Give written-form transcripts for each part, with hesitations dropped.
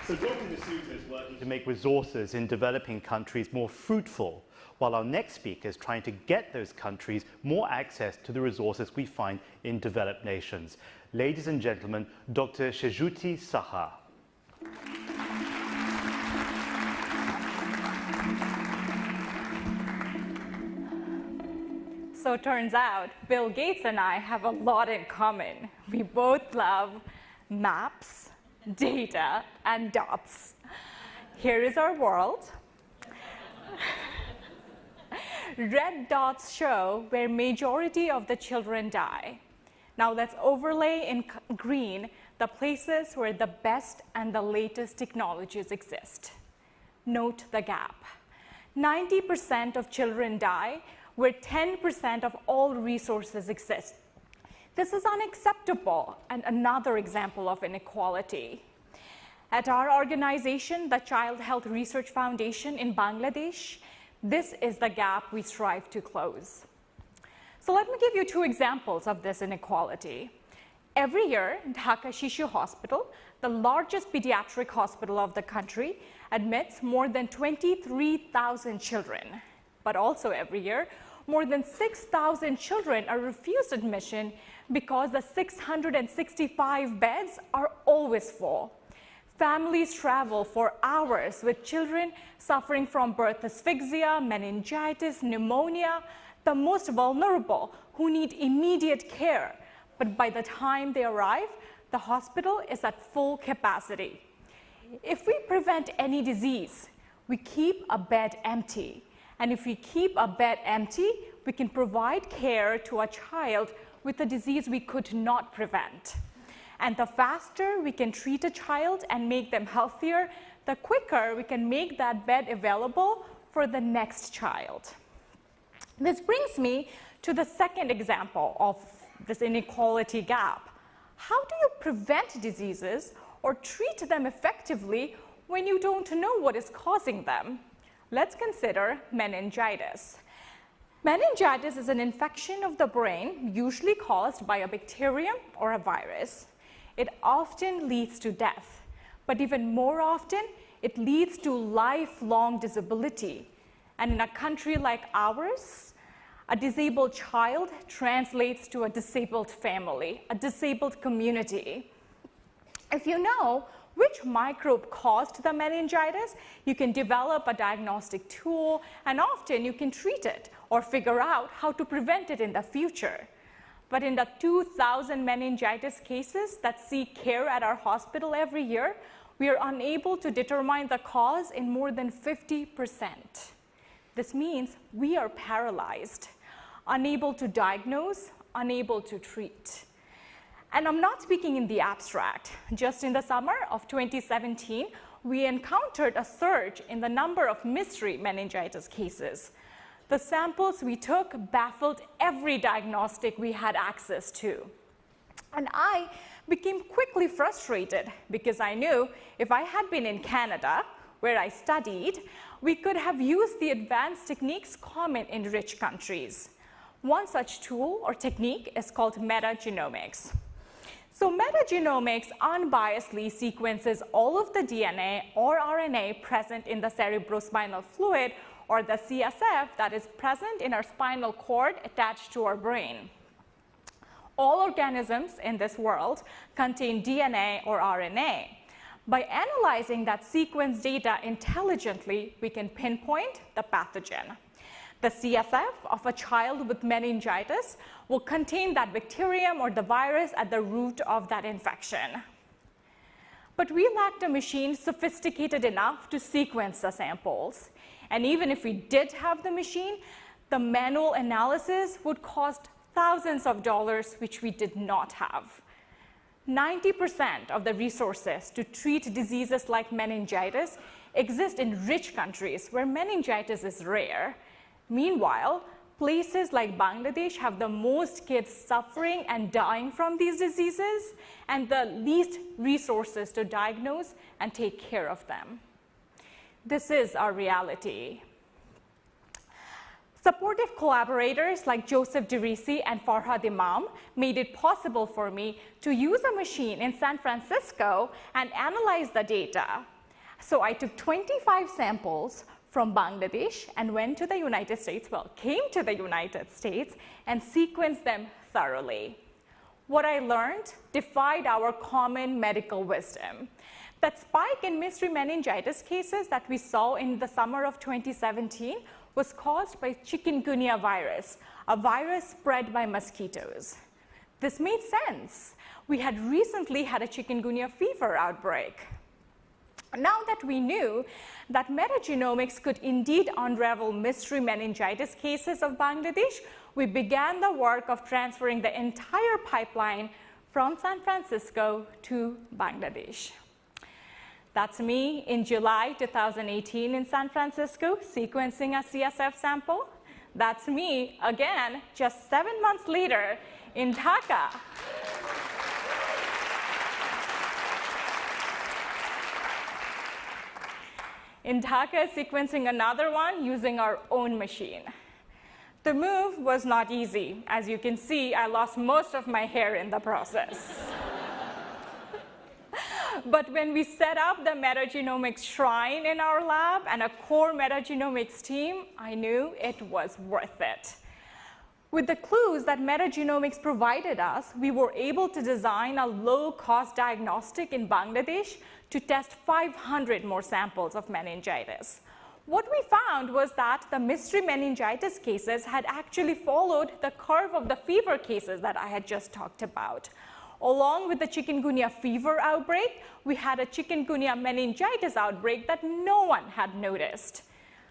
So Dr. D'Souza is working to make resources in developing countries more fruitful, while our next speaker is trying to get those countries more access to the resources we find in developed nations. Ladies and gentlemen, Dr. Senjuti Saha. So it turns out Bill Gates and I have a lot in common. We both love maps, data, and dots. Here is our world. Red dots show where majority of the children die. Now let's overlay in green the places where the best and the latest technologies exist. Note the gap. 90% of children die where 10% of all resources exist. This is unacceptable and another example of inequality. At our organization, the Child Health Research Foundation in Bangladesh, this is the gap we strive to close. So let me give you two examples of this inequality. Every year, Dhaka Shishu Hospital, the largest pediatric hospital of the country, admits more than 23,000 children. But also every year, more than 6,000 children are refused admission because the 665 beds are always full. Families travel for hours with children suffering from birth asphyxia, meningitis, pneumonia, the most vulnerable who need immediate care. But by the time they arrive, the hospital is at full capacity. If we prevent any disease, we keep a bed empty. And if we keep a bed empty, we can provide care to a child with a disease we could not prevent. And the faster we can treat a child and make them healthier, the quicker we can make that bed available for the next child. This brings me to the second example of this inequality gap. How do you prevent diseases or treat them effectively when you don't know what is causing them? Let's consider meningitis. Meningitis is an infection of the brain, usually caused by a bacterium or a virus. It often leads to death, but even more often, it leads to lifelong disability. And in a country like ours, a disabled child translates to a disabled family, a disabled community. If you know which microbe caused the meningitis, you can develop a diagnostic tool, and often you can treat it or figure out how to prevent it in the future. But in the 2,000 meningitis cases that seek care at our hospital every year, we are unable to determine the cause in more than 50%. This means we are paralyzed, unable to diagnose, unable to treat. And I'm not speaking in the abstract. Just in the summer of 2017, we encountered a surge in the number of mystery meningitis cases. The samples we took baffled every diagnostic we had access to. And I became quickly frustrated because I knew if I had been in Canada, where I studied, we could have used the advanced techniques common in rich countries. One such tool or technique is called metagenomics. So metagenomics unbiasedly sequences all of the DNA or RNA present in the cerebrospinal fluid, or the CSF, that is present in our spinal cord attached to our brain. All organisms in this world contain DNA or RNA. By analyzing that sequence data intelligently, we can pinpoint the pathogen. The CSF of a child with meningitis will contain that bacterium or the virus at the root of that infection. But we lacked a machine sophisticated enough to sequence the samples. And even if we did have the machine, the manual analysis would cost thousands of dollars, which we did not have. 90% of the resources to treat diseases like meningitis exist in rich countries where meningitis is rare. Meanwhile, places like Bangladesh have the most kids suffering and dying from these diseases and the least resources to diagnose and take care of them. This is our reality. Supportive collaborators like Joseph Dirisi and Farhad Imam made it possible for me to use a machine in San Francisco and analyze the data. So I took 25 samples from Bangladesh and went to the United States, came to the United States and sequenced them thoroughly. What I learned defied our common medical wisdom. That spike in mystery meningitis cases that we saw in the summer of 2017 was caused by chikungunya virus, a virus spread by mosquitoes. This made sense. We had recently had a chikungunya fever outbreak. Now that we knew that metagenomics could indeed unravel mystery meningitis cases of Bangladesh, we began the work of transferring the entire pipeline from San Francisco to Bangladesh. That's me in July 2018 in San Francisco, sequencing a CSF sample. That's me again just 7 months later in Dhaka. In Dhaka, sequencing another one using our own machine. The move was not easy. As you can see, I lost most of my hair in the process. But when we set up the metagenomics shrine in our lab and a core metagenomics team, I knew it was worth it. With the clues that metagenomics provided us, we were able to design a low-cost diagnostic in Bangladesh to test 500 more samples of meningitis. What we found was that the mystery meningitis cases had actually followed the curve of the fever cases that I had just talked about. Along with the chikungunya fever outbreak, we had a chikungunya meningitis outbreak that no one had noticed.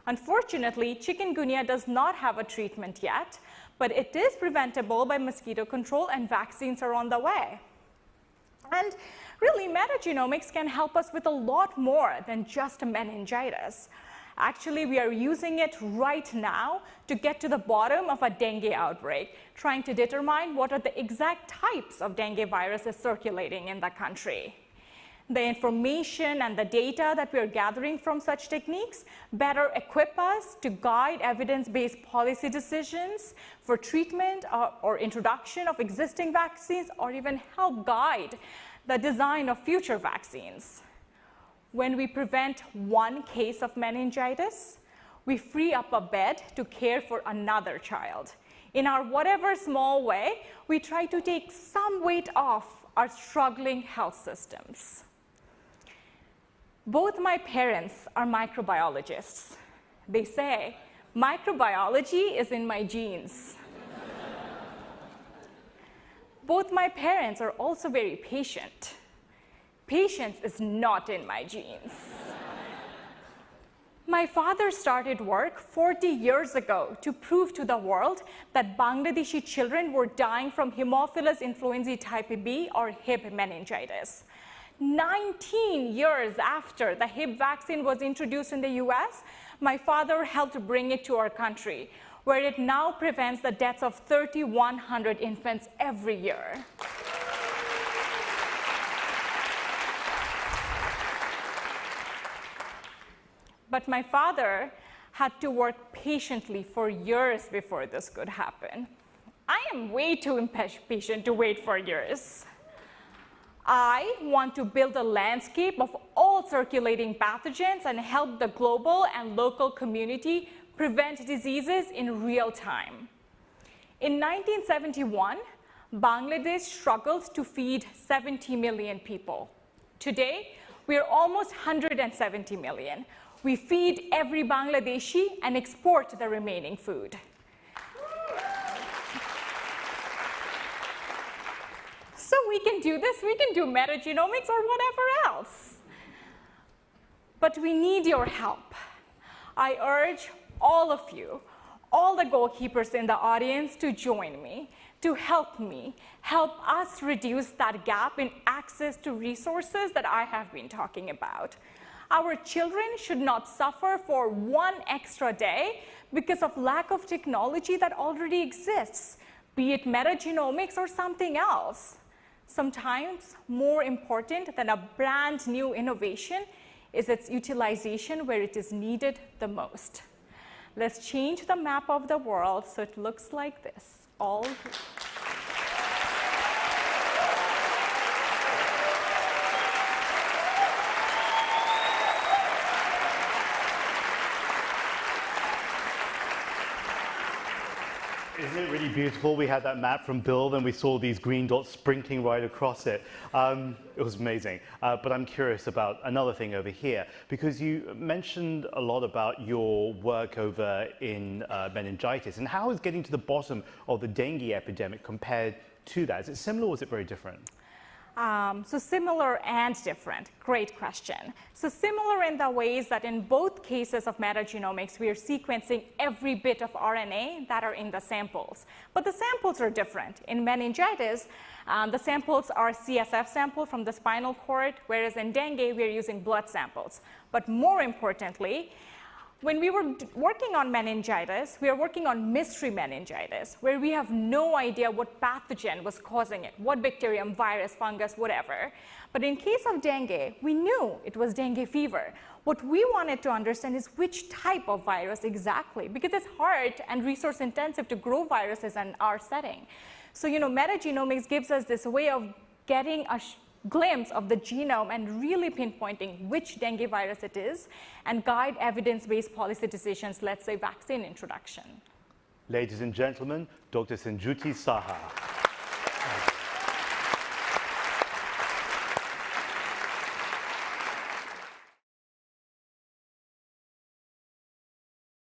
Unfortunately, chikungunya does not have a treatment yet, but it is preventable by mosquito control and vaccines are on the way. And really, metagenomics can help us with a lot more than just meningitis. Actually, we are using it right now to get to the bottom of a dengue outbreak, trying to determine what are the exact types of dengue viruses circulating in the country. The information and the data that we are gathering from such techniques better equip us to guide evidence-based policy decisions for treatment or introduction of existing vaccines, or even help guide the design of future vaccines. When we prevent one case of meningitis, we free up a bed to care for another child. In our whatever small way, we try to take some weight off our struggling health systems. Both my parents are microbiologists. They say, microbiology is in my genes. Both my parents are also very patient. Patience is not in my genes. My father started work 40 years ago to prove to the world that Bangladeshi children were dying from Haemophilus influenzae type B or Hib meningitis. 19 years after the Hib vaccine was introduced in the US, my father helped bring it to our country, where it now prevents the deaths of 3,100 infants every year. But my father had to work patiently for years before this could happen. I am way too impatient to wait for years. I want to build a landscape of all circulating pathogens and help the global and local community prevent diseases in real time. In 1971, Bangladesh struggled to feed 70 million people. Today, we are almost 170 million. We feed every Bangladeshi and export the remaining food. So we can do this, we can do metagenomics or whatever else. But we need your help. I urge all of you, all the goalkeepers in the audience to join me, to help us reduce that gap in access to resources that I have been talking about. Our children should not suffer for one extra day because of lack of technology that already exists, be it metagenomics or something else. Sometimes more important than a brand new innovation is its utilization where it is needed the most. Let's change the map of the world so it looks like this. All Isn't it really beautiful? We had that map from Bill, then we saw these green dots sprinkling right across it. It was amazing. But I'm curious about another thing over here, because you mentioned a lot about your work over in meningitis, and how is getting to the bottom of the dengue epidemic compared to that? Is it similar or is it very different? So similar and different. Great question. So similar in the ways that in both cases of metagenomics, we are sequencing every bit of RNA that are in the samples. But the samples are different. In meningitis, the samples are CSF sample from the spinal cord, whereas in dengue, we are using blood samples. But more importantly, when we were working on meningitis, we are working on mystery meningitis, where we have no idea what pathogen was causing it, what bacterium, virus, fungus, whatever. But in case of dengue, we knew it was dengue fever. What we wanted to understand is which type of virus exactly, because it's hard and resource intensive to grow viruses in our setting. So, metagenomics gives us this way of getting a glimpse of the genome and really pinpointing which dengue virus it is and guide evidence-based policy decisions, let's say vaccine introduction. Ladies and gentlemen, Dr. Senjuti Saha.